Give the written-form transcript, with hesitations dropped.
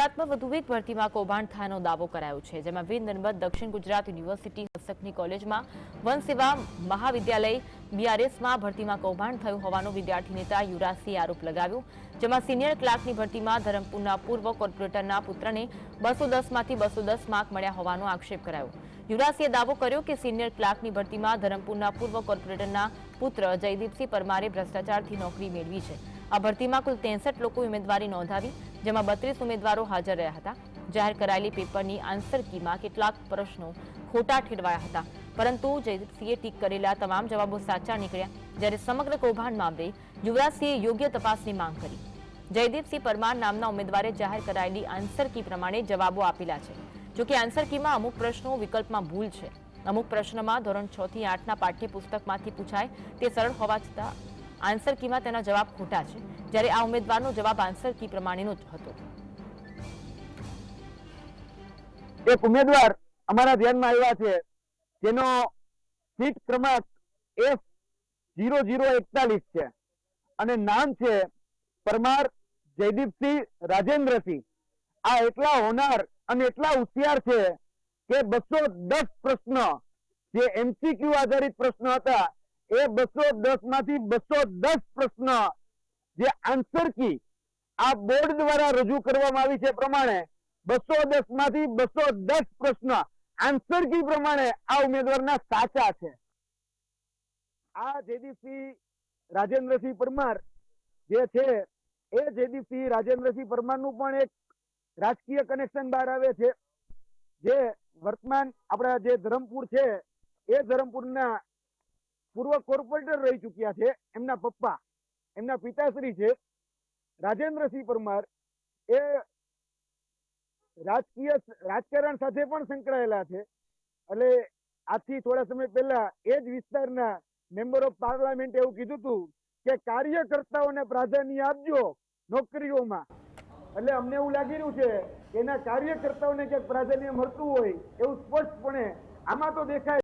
ગુજરાતમાં વધુ એક ભરતીમાં કૌભાંડ થયાનો દાવો કરાયો છે, જેમાં વીર નર્મદ દક્ષિણ ગુજરાત યુનિવર્સિટી હસ્તકની કોલેજમાં વન સેવા મહાવિદ્યાલય બીઆરએસમાં ભરતીમાં કૌભાંડ થયું હોવાનો વિદ્યાર્થી નેતા યુવરાજસિંહે આરોપ લગાવ્યો, જેમાં સિનિયર ક્લાર્કની ભરતીમાં ધરમપુરના પૂર્વ કોર્પોરેટરના પુત્રને 210માંથી 210 માર્ક મળ્યા હોવાનો આક્ષેપ કરાયો। યુવરાજસિંહે દાવો કર્યો કે સિનિયર ક્લાર્કની ભરતીમાં ધરમપુરના પૂર્વ કોર્પોરેટરના પુત્ર જયદીપસિંહ પરમારે ભ્રષ્ટાચારથી નોકરી મેળવી છે। આ ભરતીમાં કુલ 63 લોકોએ ઉમેદવારી નોંધાવી, જેમાં 32 ઉમેદવારો હાજર રહ્યા હતા। જાહેર કરાયેલી પેપરની આન્સર કીમાં કેટલાક પ્રશ્નો ખોટા ઠેરવાયા હતા, પરંતુ જયદીપસિંહે ટીક કરેલા તમામ જવાબો સાચા નીકળ્યા। જ્યારે સમગ્ર કૌભાંડ મામલે યુવરાજસિંહે યોગ્ય તપાસની માંગ કરી। જયદીપસિંહ પરમાર નામના ઉમેદવારે જાહેર કરાયેલી આન્સર કી પ્રમાણે જવાબો આપેલા છે, જોકે આન્સર કીમાં અમુક પ્રશ્નો વિકલ્પમાં ભૂલ છે। અમુક પ્રશ્નમાં ધોરણ 6 થી 8ના પાઠ્યપુસ્તકમાંથી પૂછાય તે સરળ હોવા છતાં આન્સર કીમાં તેના જવાબ ખોટા છે, જ્યારે આ ઉમેદવારનો જવાબ આન્સર કી પ્રમાણેનો જ હતો। એક ઉમેદવાર અમારા ધ્યાનમાં આવ્યા છે, જેનો સીટ ક્રમાંક F0041 છે અને નામ છે પરમાર જયદીપસિંહ રાજેન્દ્રસિંહ। આ એટલા હોનાર અને એટલા હોશિયાર છે કે 210 પ્રશ્ન જે એમસીક્યુ આધારિત પ્રશ્ન હતા એ 210 માંથી 210 પ્રશ્ન જે આન્સર કી આ બોર્ડ દ્વારા રજૂ કરવામાં આવી છે પ્રમાણે 210 માંથી 210 પ્રશ્ન આન્સર કી પ્રમાણે આ ઉમેદવારના સાચા છે। આ જયદીપસિંહ રાજેન્દ્રસિંહ પરમાર જે છે એ જયદીપસિંહ રાજેન્દ્રસિંહ પરમારનું પણ એક રાજકીય કનેક્શન બહાર આવે છે, જે વર્તમાન આપણા જે ધરમપુર છે એ ધરમપુરના પૂર્વ કોર્પોરેટર રહી ચૂક્યા છે। એમના પપ્પા, એમના પિતાશ્રી છે રાજેન્દ્રસિંહ પરમાર, એ રાજકારણ સાથે પણ સંકળાયેલા છે। એટલે આજથી થોડા સમય પહેલા એ જ વિસ્તારના મેમ્બર ઓફ પાર્લામેન્ટ એવું કીધું હતું કે કાર્યકર્તાઓને પ્રાધાન્ય આપજો નોકરીઓમાં। એટલે અમને એવું લાગી રહ્યું છે કે એના કાર્યકર્તાઓને ક્યાંક પ્રાધાન્ય મળતું હોય એવું સ્પષ્ટપણે આમાં તો દેખાય।